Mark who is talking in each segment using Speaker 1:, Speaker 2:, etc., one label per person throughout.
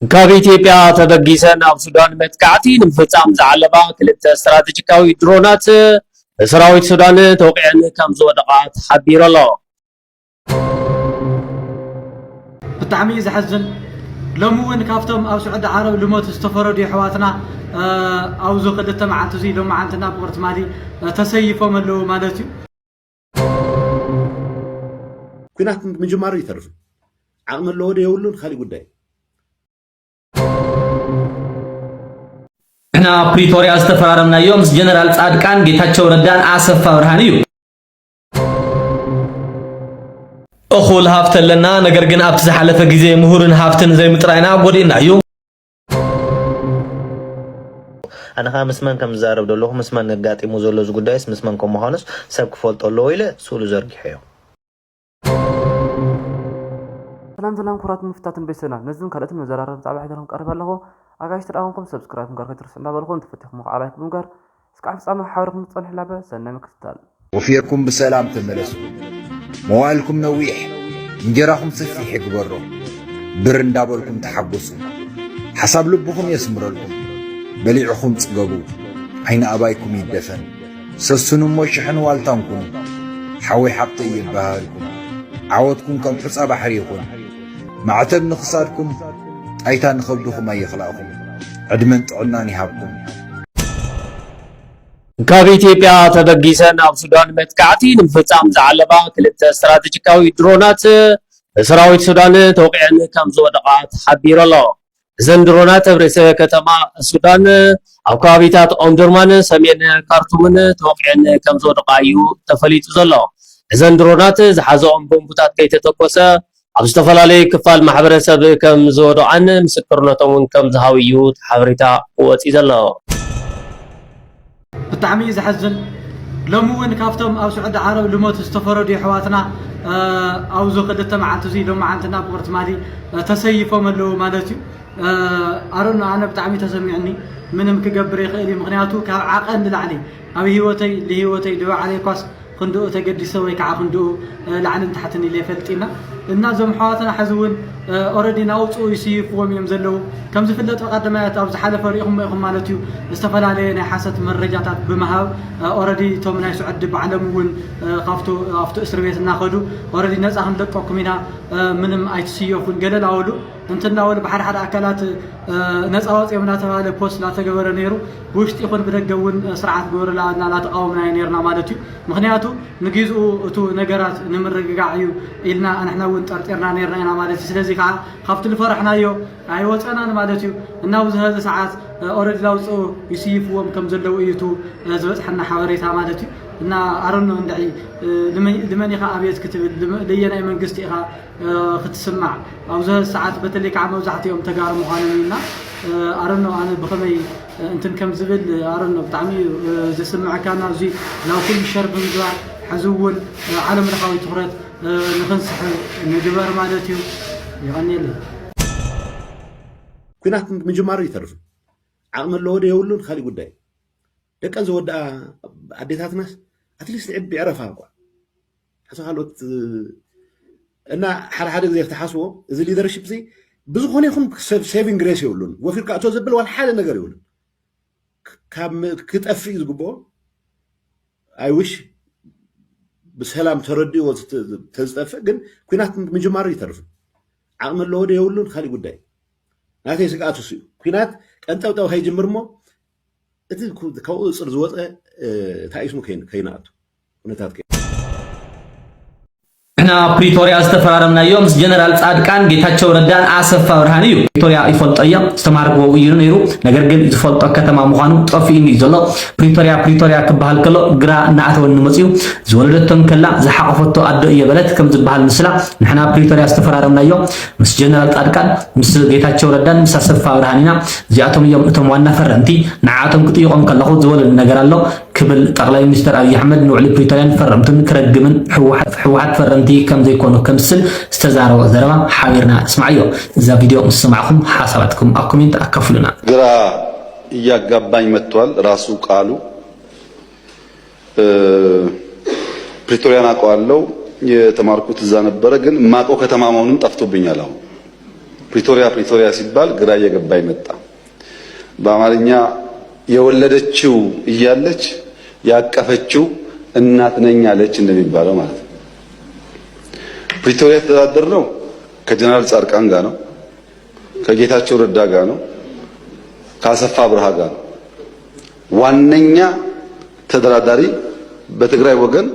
Speaker 1: ከኢትዮጵያ ተበጊሰን ኣብ ሱዳን መጥቃዕቲ ንምፍጻም ዝዓለባ ክልተ ስትራቴጂካዊ ድሮናት ሰራዊት ሱዳን ተወቂዐን ከም ዝወደቓ ተሓቢሩ ኣሎ።
Speaker 2: ብጣዕሚ ዝሕዝን ሎሚ እውን ካብቶም ኣብ ስዑድ ዓረብ ልሞት ዝተፈረዱ ኣሕዋትና ኣብዞ ክልተ መዓልቲ እዚ ሎሚ መዓልትና ብቁርት ማሊ ተሰይፎም ኣለዉ ማለት እዩ።
Speaker 3: ኩናት ምጅማሩ ይተርፍ ዓቕሚ ኣለዎ ዶ የብሉን ካሊእ ጉዳይ
Speaker 4: احنا بريتوريا استفرارنا يوم جنرال صادقان ጌታቸው ረዳን አሰፋ ብርሃን እዩ እኹል ሃፍተለና ነገር ግን ኣብቲ ዝሓለፈ ግዜ ምሁርን ሃፍትን ዘይምጥራይና ጎዲና እዩ
Speaker 5: ኣነ ከምስመን ከም ዝዛረብ ደለኹ ምስመን ነጋጢሙ ዘሎ ዝጉዳይስ ምስመን ከም መሆንስ ሰብ ክፈልጦ ኣለዎ ኢለ ሱሉ ዘርጊሐዮ
Speaker 6: ሰላም ኩራት ምፍታትን ቤተሰና ነዝን ካልእትን መዘራረብ ጻዕባ ሄደርም ቀርብ ኣለኹ አጋሽ ተዳውንኩም ሰብስክራይብ ጋር ከትርስ እንዳበልኩም ተፈትኩም ቃላይኩም ጋር እስካፍ ጻማ ሓወርኩም ጸንሕ ላበ ሰነ ምክፍታል
Speaker 7: وفيكم بسلام تملسوا موالكم نويح انجراكم صفيح يكبروا برندابلكم تحبسوا حسب لبكم يسمرلكم بليعكم تصقبوا عين ابايكم يدفن سسنم وشحن والتانكم حوي حبط يبهالكم عودكم كم حصا بحريكم معتب نخساركم ايتان نخبدكم اي خلاقكم عدمن طعناني هابكم
Speaker 1: ከኢትዮጵያ ተበጊሰን ኣብ ሱዳን መጥቃዕቲ ንምፍጻም ዝዓለባ ክልተ ስትራቴጂካዊ ድሮናት ሰራዊት ሱዳን ተወቂዐን ከም ዝወደቓ ተሓቢሩ ኣሎ። እዘን ድሮናት ኣብ ርእሰ ከተማ ሱዳን ኣብ ከባቢታት ኦምዱርማን ሰሜን ካርቱምን ተወቂዐን ከም ዝወደቓ እዩ ተፈሊጡ ዘሎ። እዘን ድሮናት ዝሓዘኦም ቦምብታት ከይተተኮሰ ኣብ ዝተፈላለዩ ክፋል ማሕበረሰብ ከም ዝወደቓን ምስክርነቶም ከም ዝሃቡ እዩ ሓበሬታ ወፂኡ ዘሎ።
Speaker 2: ብጣዕሚ ዝሕዝን ሎሚ እውን ካብቶም ኣብ ስዑድ ዓረብ ልሞት ዝተፈረዱ ኣሕዋትና ኣብዞ ክልተ መዓልቲ እዚ ሎሚ መዓልትና ብቁርት ማሊ ተሰይፎም ኣለዉ ማለት እዩ። ኣነ ብጣዕሚ ተሰሚዕኒ ምንም ክገብር ይኽእል እዩ ምክንያቱ ካብ ዓቐን ንላዕሊ ኣብ ህይወተይ ድዋ ዓለይ ኳስ ክንድኡ ተገዲሰ ወይ ከዓ ክንድኡ ላዕልን ታሕትን ኢለ ይፈልጢና እና ዞም ኣሕዋትና ሕዚ እውን ኦልሬዲ ናውፅኡ ይስይፍዎም እዮም ዘለዉ ከም ዝፍለጥ ቀዳማያት ኣብ ዝሓለፈ ሪኢኹም ኢኹም ማለት እዩ ዝተፈላለየ ናይ ሓሰት መረጃታት ብምሃብ ኦልሬዲ እቶም ናይ ስዑድ ባዕሎም እውን ካብቲ እስር ቤት እናኸዱ ኦልሬዲ ነፃ ክንለቀኩም ኢና ምንም ኣይትስየፉን ገለል ኣውሉ እንትናወሉ ብሓደ ሓደ ኣካላት ነፃ ወፂኦም እናተባሃለ ፖስት እናተገበረ ነይሩ ብውሽጢ ይኹን ብደገ እውን ስርዓት ግበረላ እናተቃወምና ነርና ማለት እዩ ምክንያቱ ንግዚኡ እቱ ነገራት ንምርግጋዕ እዩ ኢልና ኣንሕና እውን ጠርጢርና ነርና ኢና ማለት እዩ ስለዚ ከዓ ካብቲ ዝፈረሕናዮ ኣይወፀናን ማለት እዩ እና ኣብዚ ህዚ ሰዓት ኦልሬዲ ላውፅኡ ይስይፍዎም ከም ዘለዉ እዩ እቱ ዝበፅሐና ሓበሬታ ማለት እዩ እና ኣረኖ እንዳይ لمن يخا أبيت كتب لينا منجست إخا ختسمع أو زه الساعات بتلي كعم وزعت يوم تجار مخانمينا أرنو أنا بخمي أنتن كم زبل أرنو بتعمي زي سمع كان زي لو كل شرب من جوا حزول عالم رخاوي تخرج نخنصح نجبر مالتيو يغني لي
Speaker 3: كنات من جمار يترف عمل له ده يقولون خالي قداي ده كان زود عديتات ناس أتليست عب بيعرفها قا حسوا حالوت أنا حد زي يفتحسوا زي ليدرشيب زي بزخون يخون سيفين جريس يقولون وفي الكاتو زبل والحالة نجار يقولون كم كتأفريز جبوا I wish بسلام تردي وتزدفع جن كنات من جمار يترف عمل له ده يقولون خالي قداي ناتي سكاتو سيو كنات أنت وتو هاي جمرمو إذا كوي صار زوات تايسمو كيناتو ونتات كين
Speaker 4: احنا بريتوريا استفرارنا يوم جنرال صادقان ጌታቸው ረዳን አሰፋ ብርሃን እዩ ፕሪቶሪያ ይፈልጠያ ዝተማርገው እዩ ነይሩ ነገር ግን ዝፈልጦ ከተማ ምዃኑ ጠፊኢኒ ዘሎ ፕሪቶሪያ ክበሃል ከሎ ግራ እናኣተወን መጽዩ ዝወለደቶም ከላ ዝሓቀፈቶ ኣዶ እየበለት ከም ዝብሃል ምስላ ንሕና ፕሪቶሪያ استفرارናዮ ምስ ጀነራል ጻድቃን ምስ ጌታቸው ረዳን ምስ አሰፋ ብርሃንና እዚኣቶም እዮም እቶም ዋና ፈረንቲ ንዓቶም ክጥይቆም ከለኹ ዝወለድ ነገር ኣሎ ክብል ጠቅላይ ሚኒስትር አብይ አህመድ ንውዕሊ ፕሪቶሪያን ፈረምትን ክረግምን ሕወሓት ፈረምቲ كم زي كونو كمسل استزاروا زربا حاورنا اسمعيو اذا فيديو مسمعكم حساباتكم اكومنت اكفلنا
Speaker 8: غرا ياغباኝ መጥቷል ራሱ ቃሉ ፕሪቶሪያን አቋለው የተማርኩት እዛ ነበረ ግን ማቆ ከተማ መሆኑን ጠፍቶብኛል አሁን ፕሪቶሪያ ሲባል ግራ እየገባኝ መጣ። በአማርኛ የወለደችው እያለች ያቀፈችው እናት ነኝ አለች እንደሚባለው ማለት ነው። ፕሪቶሪያ የተደራደርነው ከጀነራል ጻድቃን ጋር ነው፣ ከጌታቸው ረዳ ጋር ነው፣ ከአሰፋ ብርሃ ጋር ነው። ዋነኛ ተደራዳሪ በትግራይ ወገን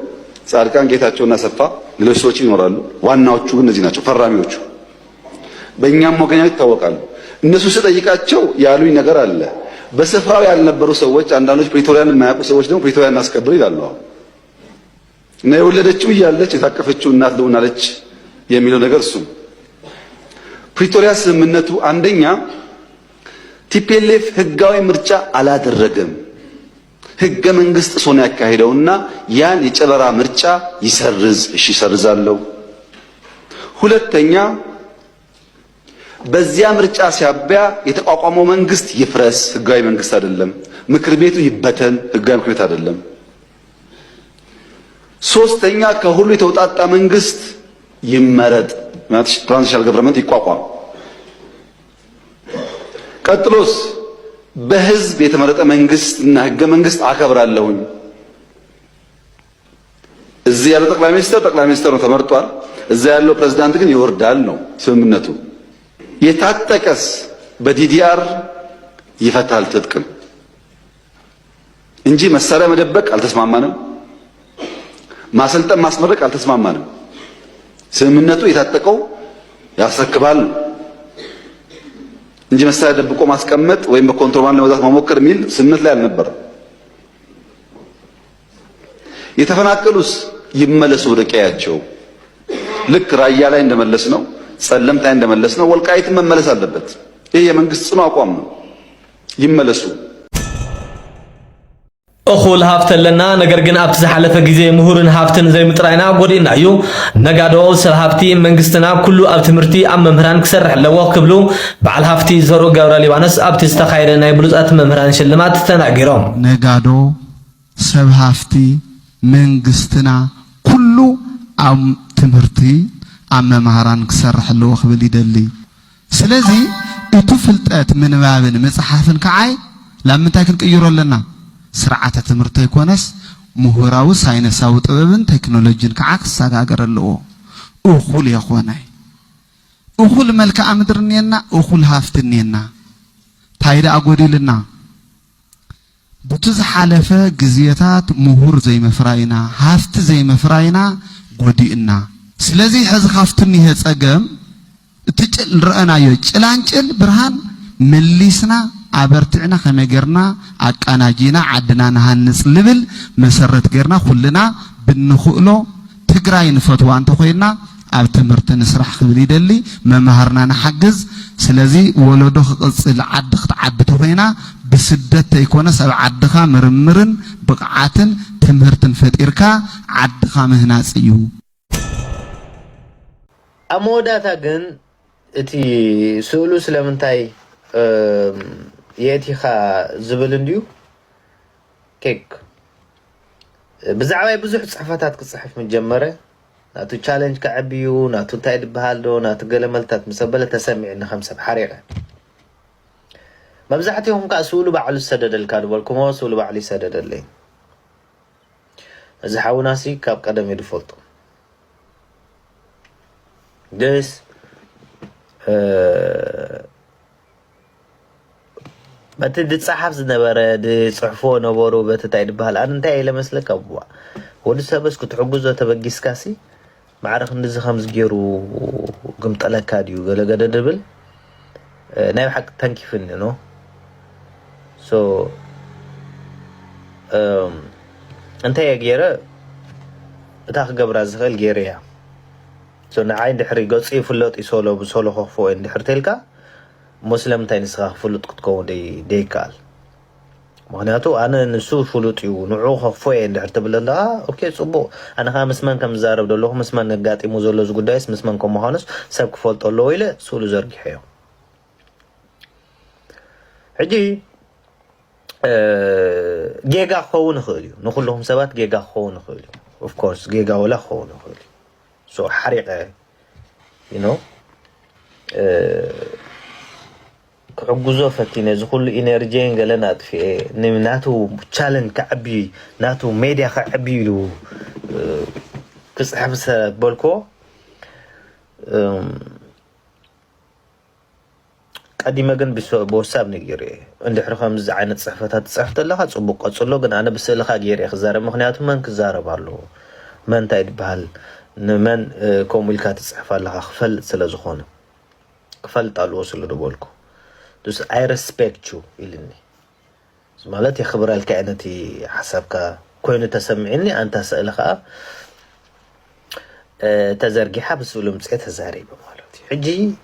Speaker 8: ጻድቃን፣ ጌታቸውና አሰፋ፣ ሌሎች ሰዎች ይኖራሉ። ዋናዎቹ ግን እነዚህ ናቸው ፈራሚዎቹ። በእኛም ወገን ይታወቃሉ። እነሱ ስጠይቃቸው ያሉኝ ነገር አለ። በስፍራው ያልነበሩ ሰዎች፣ አንዳንዶች ፕሪቶሪያን የማያውቁ ሰዎች ደግሞ ፕሪቶሪያን እናስከብር ይላሉ። እና የወለደችው እያለች የታቀፈችው እናት ልሆናለች የሚለው ነገር እሱ ፕሪቶሪያ ስምምነቱ አንደኛ ቲፒኤልኤፍ ህጋዊ ምርጫ አላደረገም። ህገ መንግስት ጥሶ ነው ያካሄደውና ያን የጨበራ ምርጫ ይሰርዝ። እሺ ይሰርዛለሁ። ሁለተኛ በዚያ ምርጫ ሲያበያ የተቋቋመው መንግስት ይፍረስ፣ ህጋዊ መንግስት አይደለም። ምክር ቤቱ ይበተን፣ ህጋዊ ምክር ቤት አይደለም። ሶስተኛ ከሁሉ የተውጣጣ መንግስት ይመረጥ፣ ማለት ትራንዚሽናል ገቨርንመንት ይቋቋም። ቀጥሎስ በህዝብ የተመረጠ መንግስት እና ህገ መንግስት አከብራለሁኝ። እዚህ ያለው ጠቅላይ ሚኒስትር ነው ተመርጧል። እዛ ያለው ፕሬዝዳንት ግን ይወርዳል ነው ስምምነቱ። የታጠቀስ በዲዲአር ይፈታል ትጥቅም እንጂ መሳሪያ መደበቅ አልተስማማንም። ማሰልጠን ማስመረቅ አልተስማማንም። ስምምነቱ የታጠቀው ያስረክባል እንጂ መሳሪያ ደብቆ ማስቀመጥ ወይም በኮንትሮባንድ ለመግዛት መሞከር የሚል ስምምነት ላይ አልነበረም። የተፈናቀሉስ ይመለሱ ወደ ቀያቸው። ልክ ራያ ላይ እንደመለስ ነው፣ ጸለምት ላይ እንደመለስ ነው፣ ወልቃይትን መመለስ አለበት። ይሄ የመንግስት ጽኑ አቋም ነው። ይመለሱ።
Speaker 4: እኹል ሃፍት ኣለና ነገር ግን ኣብቲ ዝሓለፈ ግዜ ምሁርን ሃፍትን ዘይምጥራይና ጎዲእና እዩ ነጋዶ ሰብ ሃፍቲ መንግስትና ኩሉ ኣብ ትምህርቲ ኣብ መምህራን ክሰርሕ ኣለዎ ክብሉ በዓል ሃፍቲ ዘርኡ ገብረ ሊባኖስ ኣብቲ ዝተኻየደ ናይ ብሉፃት መምህራን ሽልማት ተናጊሮም
Speaker 9: ነጋዶ ሰብ ሃፍቲ መንግስትና ኩሉ ኣብ ትምህርቲ ኣብ መምህራን ክሰርሕ ኣለዎ ክብል ይደሊ። ስለዚ እቲ ፍልጠት ምንባብን መፅሓፍን ከዓይ ላምንታይ ክንቅይሮ ኣለና? ስርዓተ ትምህርቲ ይኮነስ ምሁራዊ ሳይንሳዊ ጥበብን ቴክኖሎጂን ከዓ ክሰጋገር ኣለዎ። እኹል የኾነ እኹል መልክዓ ምድሪ እኒአና፣ እኹል ሃፍቲ እኒአና። ታይዳ ኣጎዲልና ብቲ ዝሓለፈ ግዜታት ምሁር ዘይመፍራይና ሃፍቲ ዘይመፍራይና ጎዲእና። ስለዚ ሕዚ ካፍቲ እኒሀ ፀገም እቲ ንረአናዮ ጭላንጭል ብርሃን መሊስና ኣበርቲዕና ከመይ ጌርና ኣቃናጂና ዓድና ንሃንፅ ልብል መሰረት ጌርና ኩልና ብንኽእሎ ትግራይ ንፈትዋ እንተኮይና ኣብ ትምህርቲ ንስራሕ ክብል ይደሊ፣ መምሃርና ንሓግዝ። ስለዚ ወለዶ ክቅፅል ዓዲ ክትዓቢ ተኮይና ብስደት ተይኮነስ ኣብ ዓድኻ ምርምርን ብቕዓትን ትምህርትን ፈጢርካ ዓድኻ ምህናፅ እዩ።
Speaker 5: ኣብ መወዳእታ ግን እቲ ስእሉ ስለምንታይ የእቲኻ ዝብል እንድዩ ኬክ ብዛዕባይ ብዙሕ ፅሕፈታት ክፅሕፍ ምጀመረ ናቱ ቻለንጅ ከዕብዩ ናቱ እንታይ ድበሃል ዶ ናቱ ገለመልታት ምስ ኣበለ ተሰሚዕኒ ከም ሰብ ሓሪቐ መብዛሕትኦም ከዓ ስእሉ ባዕሉ ዝሰደደልካ ድበልኩሞ ስእሉ ባዕሉ ይሰደደለይ። እዚ ሓውናሲ ካብ ቀደም እዩ ድፈልጦ ደስ በቲ ድፀሓፍ ዝነበረ ድፅሕፎ ነበሩ በቲ እንታይ ድበሃል ኣነ እንታይ ለመስለካ ቡዋ ወዲ ሰበስ ክትሕግዞ ተበጊስካሲ ማዕረኽ እንደዚ ከምዚ ገይሩ ግምጠለካ ድዩ ገለገደ ድብል ናይ ሓቂ ተንኪፍኒ ኖ ሶ እንታይ ገይረ እታ ክገብራ ዝኽእል ገይረ እያ ሶ ንዓይ እንድሕሪ ገፁ ይፍለጥ ይሰሎ ብሰሎ ከኽፎ እንድሕር ተልካ مسلم تاني سخاخ فلوت كتكون ديكال معناته أنا نسو فلوت يو نعوخ فوي عند اعتبر الله أوكي صبو أنا خامس من كم زارب دلله خمس من نقاتي مزولز قدايس مس من كم مهانس سبك فلت الله إلى سولو زرق حيو عجي جيجا خون خليو نقول لهم سبات جيجا خون خليو of course جيجا ولا خون خليو so حريقة you know كعجوزو فتينا زخل إنرجين قالنا في ناتو تشالنج كعبي ناتو ميديا كعبي له كسحب بولكو قديما كان بوساب نجري عند حرفهم زعانة صحفتها صحفت الله تصبق أتصلوا قن أنا بس لها جيري خزارة مخنياتهم من كزارة بالله من تايد بهال من كوميلكات صحفة لها خفل سلازخونه خفلت على الوصل لبولكو دوس I respect you إلني مالتي خبر الكائنتي حسبك كون تسمعني أنت سألها تزرقي حبس ولا مسكت زاري بمالتي حجي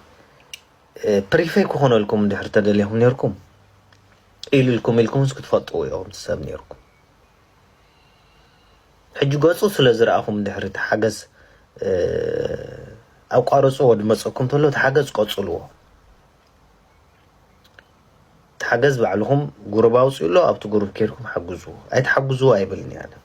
Speaker 5: بريفي كهون لكم دحر تدليهم نيركم إلكم سكت فطوا يوم تساب نيركم حجي قصوا سلازرعهم دحر تحجز أو قارصوا ود مسكم تقولوا تحجز قصلوا تحجز بعلهم قرباوس يقولوا أبتو قرب كيركم حجزوا أي تحجزوا أي بلني أنا